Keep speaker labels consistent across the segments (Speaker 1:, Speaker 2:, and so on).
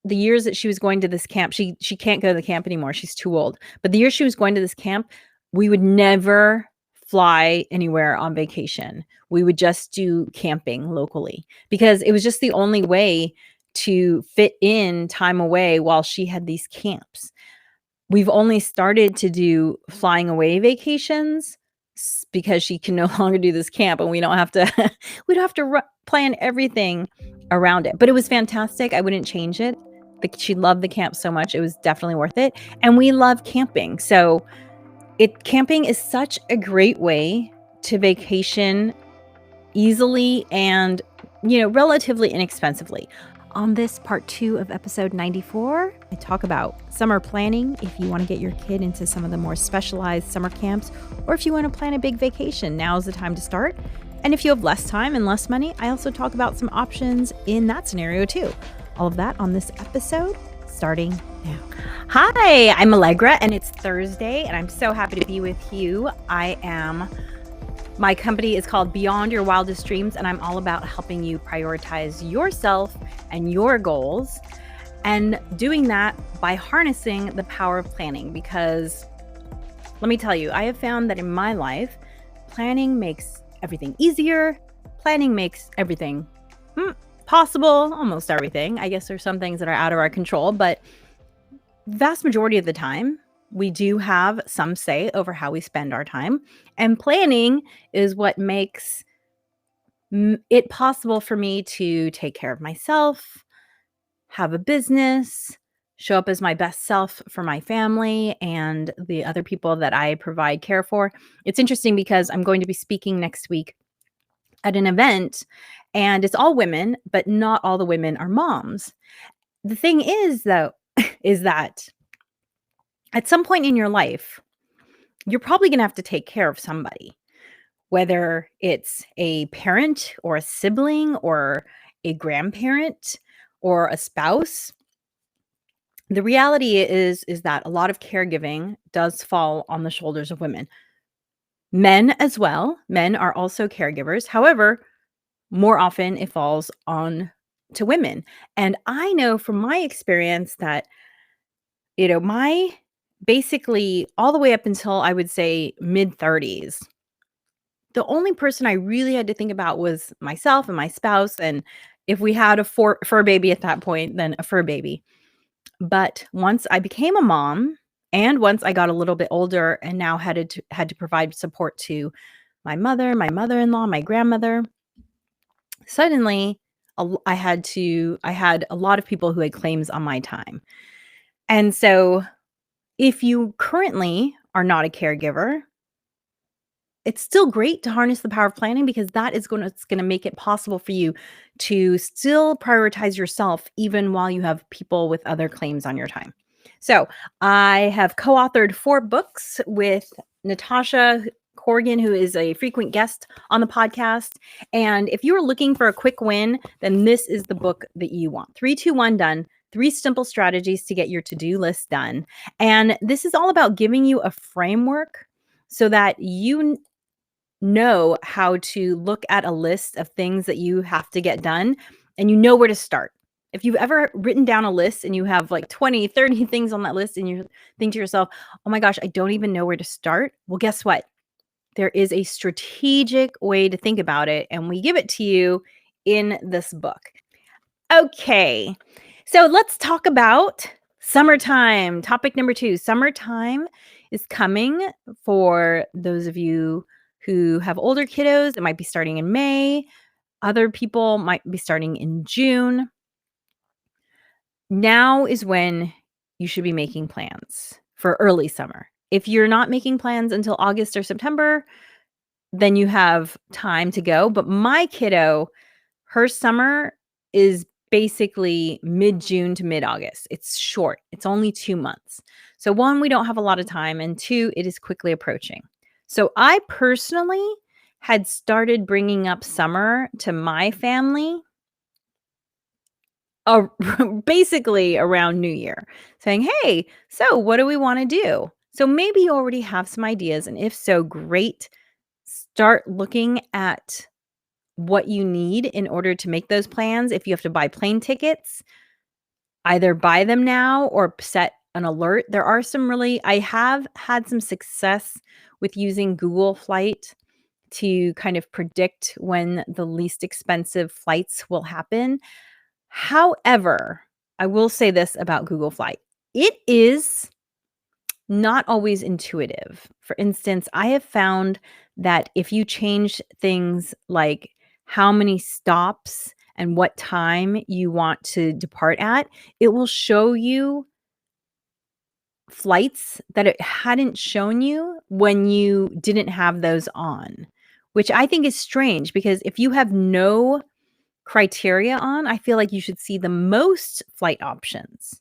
Speaker 1: the years that she was going to this camp, she can't go to the camp anymore. She's too old. But the year she was going to this camp, we would never fly anywhere on vacation. We would just do camping locally because it was just the only way to fit in time away while she had these camps. We've only started to do flying away vacations because she can no longer do this camp and we don't have to we don't have to plan everything around it. But it was fantastic. I wouldn't change it. She loved the camp so much. It was definitely worth it. And we love camping. So camping is such a great way to vacation easily and, relatively inexpensively. On this part 2 of episode 94, I talk about summer planning if you want to get your kid into some of the more specialized summer camps, or if you want to plan a big vacation, now's the time to start. And if you have less time and less money, I also talk about some options in that scenario too. All of that on this episode, starting now. Hi, I'm Allegra, and it's Thursday, and I'm so happy to be with you. My company is called Beyond Your Wildest Dreams, and I'm all about helping you prioritize yourself and your goals, and doing that by harnessing the power of planning. Because let me tell you, I have found that in my life, planning makes everything easier. Planning makes everything possible, almost everything. I guess there's some things that are out of our control, but vast majority of the time, we do have some say over how we spend our time. And planning is what makes it possible for me to take care of myself, have a business, show up as my best self for my family and the other people that I provide care for. It's interesting because I'm going to be speaking next week at an event, and it's all women, but not all the women are moms. The thing is, though, is that at some point in your life, you're probably going to have to take care of somebody, whether it's a parent or a sibling or a grandparent or a spouse. The reality is that a lot of caregiving does fall on the shoulders of women. Men as well. Men are also caregivers. However, more often it falls on to women. And I know from my experience that, my basically all the way up until I would say mid-30s, the only person I really had to think about was myself and my spouse. And if we had a fur baby at that point, then a fur baby. But once I became a mom and once I got a little bit older and now had to provide support to my mother, my mother-in-law, my grandmother, suddenly I had a lot of people who had claims on my time. And so if you currently are not a caregiver, it's still great to harness the power of planning because that is going to make it possible for you to still prioritize yourself even while you have people with other claims on your time. So I have co-authored 4 books with Natasha Corrigan, who is a frequent guest on the podcast. And if you're looking for a quick win, then this is the book that you want. 3, 2, 1, done. 3 simple strategies to get your to-do list done. And this is all about giving you a framework so that you know how to look at a list of things that you have to get done and you know where to start. If you've ever written down a list and you have like 20, 30 things on that list and you think to yourself, oh my gosh, I don't even know where to start. Well, guess what? There is a strategic way to think about it, and we give it to you in this book. Okay, so let's talk about summertime. Topic number 2, summertime is coming for those of you who have older kiddos. It might be starting in May. Other people might be starting in June. Now is when you should be making plans for early summer. If you're not making plans until August or September, then you have time to go. But my kiddo, her summer is basically mid-June to mid-August. It's short. It's only 2 months. So 1, we don't have a lot of time, and 2, it is quickly approaching. So I personally had started bringing up summer to my family basically around New Year, saying, hey, so what do we want to do? So maybe you already have some ideas, and if so, great. Start looking at what you need in order to make those plans. If you have to buy plane tickets, either buy them now or set an alert. There are some really I have had some success with using Google Flight to kind of predict when the least expensive flights will happen. However, I will say this about Google Flight. It is not always intuitive. For instance, I have found that if you change things like how many stops and what time you want to depart at, it will show you flights that it hadn't shown you when you didn't have those on, which I think is strange because if you have no criteria on, I feel like you should see the most flight options.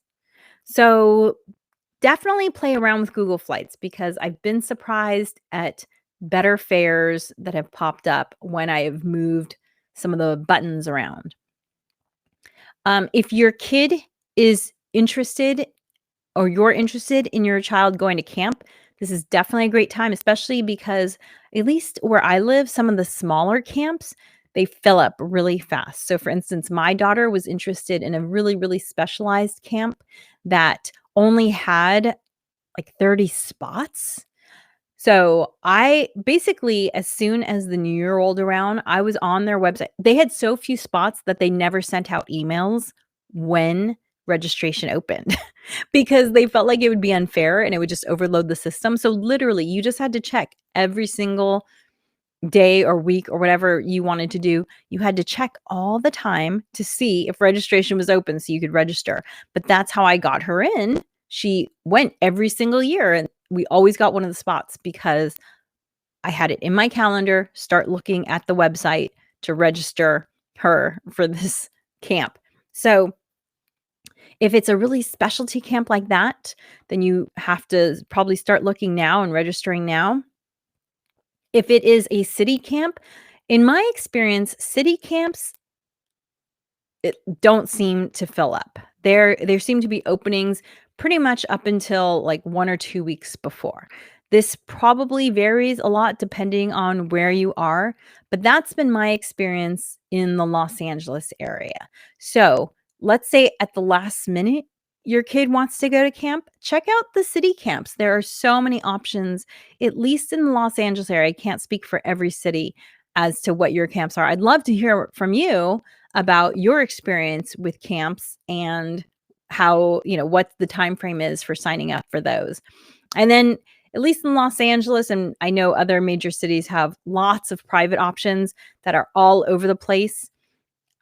Speaker 1: So definitely play around with Google Flights because I've been surprised at better fares that have popped up when I have moved some of the buttons around. If your kid is interested or you're interested in your child going to camp, this is definitely a great time, especially because at least where I live, some of the smaller camps, they fill up really fast. So for instance, my daughter was interested in a really, really specialized camp that only had like 30 spots. So I basically, as soon as the new year rolled around, I was on their website. They had so few spots that they never sent out emails when registration opened because they felt like it would be unfair and it would just overload the system. So literally, you just had to check every single day or week or whatever you wanted to do. You had to check all the time to see if registration was open so you could register. But that's how I got her in. She went every single year and we always got one of the spots because I had it in my calendar, start looking at the website to register her for this camp. So if it's a really specialty camp like that, then you have to probably start looking now and registering now. If it is a city camp, in my experience, city camps don't seem to fill up. There seem to be openings pretty much up until like 1 or 2 weeks before. This probably varies a lot depending on where you are, but that's been my experience in the Los Angeles area. So, let's say at the last minute your kid wants to go to camp, check out the city camps. There are so many options, at least in the Los Angeles area. I can't speak for every city as to what your camps are. I'd love to hear from you about your experience with camps and how, what the time frame is for signing up for those. And then at least in Los Angeles, and I know other major cities have lots of private options that are all over the place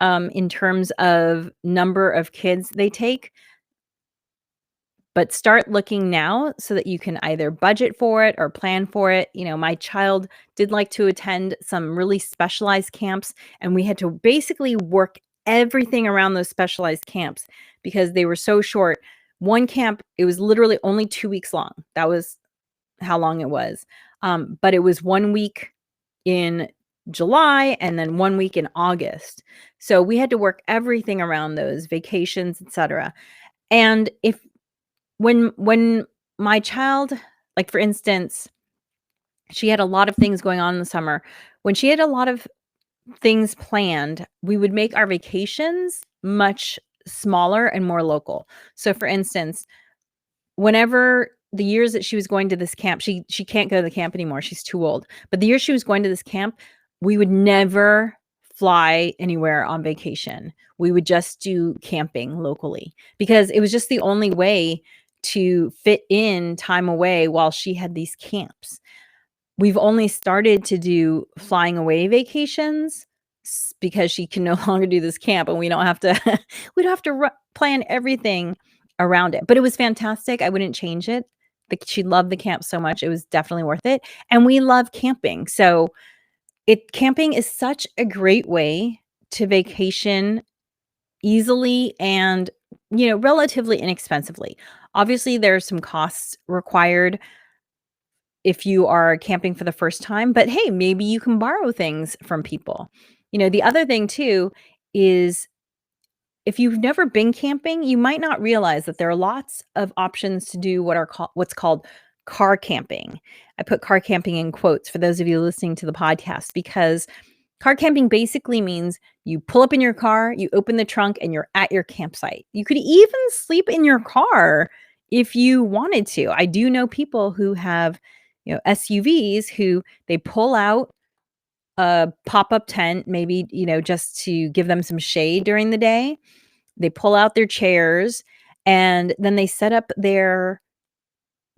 Speaker 1: in terms of number of kids they take. But start looking now so that you can either budget for it or plan for it. My child did like to attend some really specialized camps, and we had to basically work everything around those specialized camps because they were so short. One camp, it was literally only 2 weeks long. That was how long it was. But it was 1 week in July and then 1 week in August. So we had to work everything around those vacations, etc. And when my child, like for instance, she had a lot of things going on in the summer. When she had a lot of things planned, we would make our vacations much smaller and more local. So for instance, whenever the years that she was going to this camp, she can't go to the camp anymore. She's too old. But the year she was going to this camp, we would never fly anywhere on vacation. We would just do camping locally because it was just the only way to fit in time away while she had these camps. We've only started to do flying away vacations because she can no longer do this camp and we don't have to plan everything around it. But it was fantastic. I wouldn't change it. She loved the camp so much. It was definitely worth it. And we love camping. So camping is such a great way to vacation easily and, relatively inexpensively. Obviously, there are some costs required if you are camping for the first time, but hey, maybe you can borrow things from people. The other thing too is if you've never been camping, you might not realize that there are lots of options to do what's called car camping. I put car camping in quotes for those of you listening to the podcast because Car camping basically means you pull up in your car, you open the trunk, and you're at your campsite. You could even sleep in your car if you wanted to. I do know people who have, SUVs who they pull out a pop-up tent, maybe, just to give them some shade during the day. They pull out their chairs and then they set up their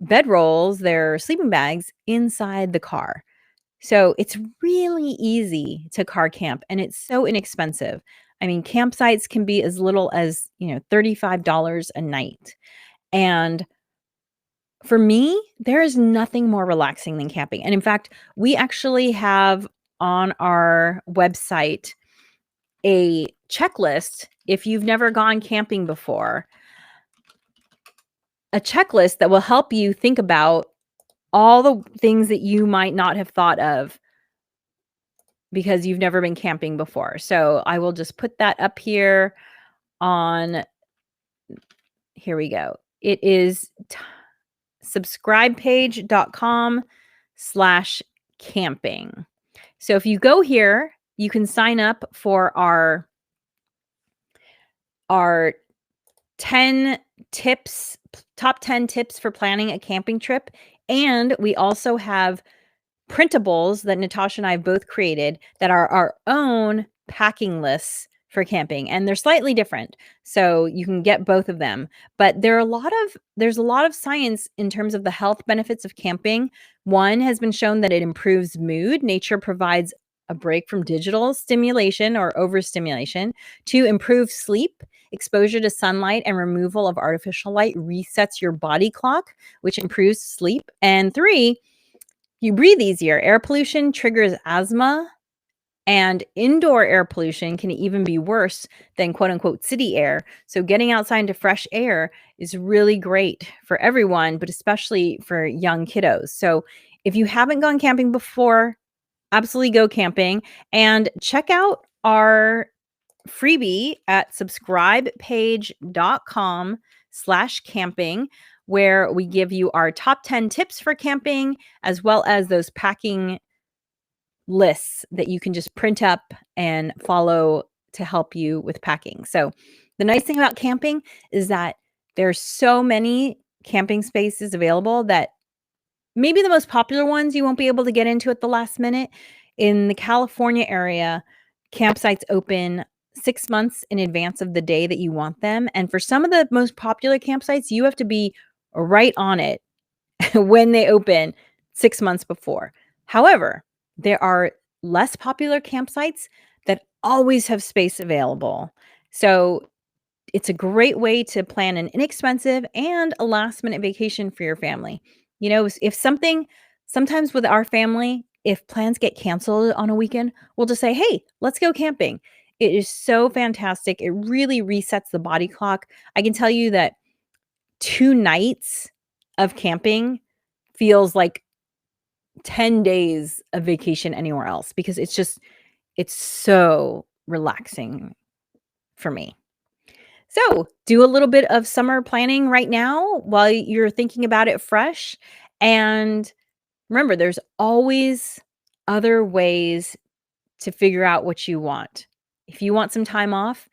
Speaker 1: bedrolls, their sleeping bags inside the car. So it's really easy to car camp and it's so inexpensive. I mean, campsites can be as little as, $35 a night. And for me, there is nothing more relaxing than camping. And in fact, we actually have on our website a checklist. If you've never gone camping before, a checklist that will help you think about all the things that you might not have thought of because you've never been camping before. So I will just put that up here here we go. It is subscribepage.com/camping. So if you go here, you can sign up for our 10 tips, top 10 tips for planning a camping trip. And we also have printables that Natasha and I have both created that are our own packing lists for camping, and they're slightly different. So you can get both of them. But there's a lot of science in terms of the health benefits of camping. One has been shown that it improves mood. Nature provides a break from digital stimulation or overstimulation. 2, improve sleep. Exposure to sunlight and removal of artificial light resets your body clock, which improves sleep. And 3, you breathe easier. Air pollution triggers asthma, and indoor air pollution can even be worse than quote unquote city air. So getting outside into fresh air is really great for everyone, but especially for young kiddos. So if you haven't gone camping before, absolutely go camping and check out our freebie at subscribepage.com/camping, where we give you our top 10 tips for camping, as well as those packing lists that you can just print up and follow to help you with packing. So the nice thing about camping is that there's so many camping spaces available that maybe the most popular ones you won't be able to get into at the last minute. In the California area, campsites open 6 months in advance of the day that you want them. And for some of the most popular campsites, you have to be right on it when they open 6 months before. However, there are less popular campsites that always have space available. So it's a great way to plan an inexpensive and a last minute vacation for your family. Sometimes with our family, if plans get canceled on a weekend, we'll just say, hey, let's go camping. It is so fantastic. It really resets the body clock. I can tell you that 2 nights of camping feels like 10 days of vacation anywhere else because it's so relaxing for me. So do a little bit of summer planning right now while you're thinking about it fresh. And remember, there's always other ways to figure out what you want. If you want some time off,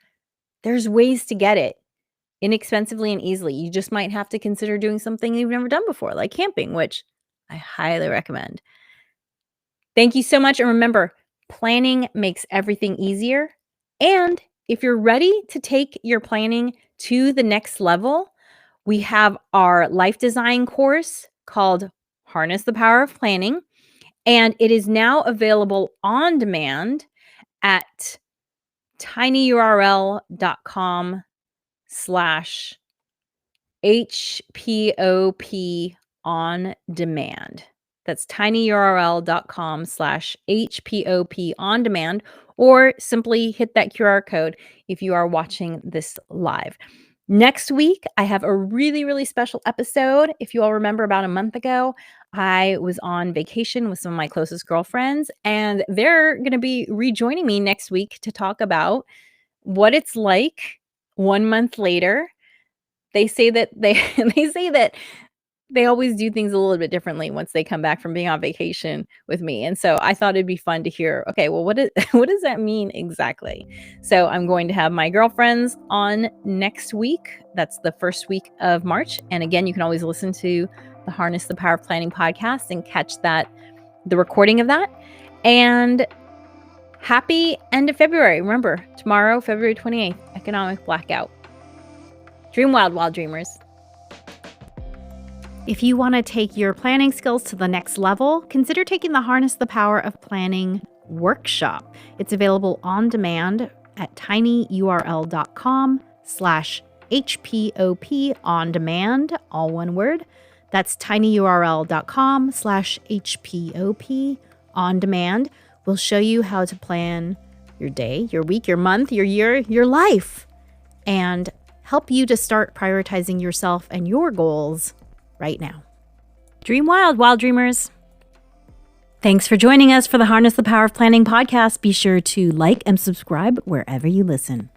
Speaker 1: there's ways to get it inexpensively and easily. You just might have to consider doing something you've never done before, like camping, which I highly recommend. Thank you so much. And remember, planning makes everything easier. And if you're ready to take your planning to the next level, we have our life design course called Harness the Power of Planning. And it is now available on demand at tinyurl.com/HPOP on demand. That's tinyurl.com/HPOP on demand, or simply hit that QR code if you are watching this live. Next week, I have a really, really special episode. If you all remember, about a month ago, I was on vacation with some of my closest girlfriends, and they're going to be rejoining me next week to talk about what it's like 1 month later. They say that they say that they always do things a little bit differently once they come back from being on vacation with me. And so I thought it'd be fun to hear, okay, well, what does that mean exactly? So I'm going to have my girlfriends on next week. That's the first week of March. And again, you can always listen to the Harness the Power of Planning podcast and catch the recording of that. And happy end of February. Remember, tomorrow, February 28th, economic blackout. Dream wild, wild dreamers. If you want to take your planning skills to the next level, consider taking the Harness the Power of Planning workshop. It's available on demand at tinyurl.com/HPOP on demand, all one word. That's tinyurl.com/HPOP on demand. We'll show you how to plan your day, your week, your month, your year, your life, and help you to start prioritizing yourself and your goals right now. Dream wild, wild dreamers. Thanks for joining us for the Harness the Power of Planning podcast. Be sure to like and subscribe wherever you listen.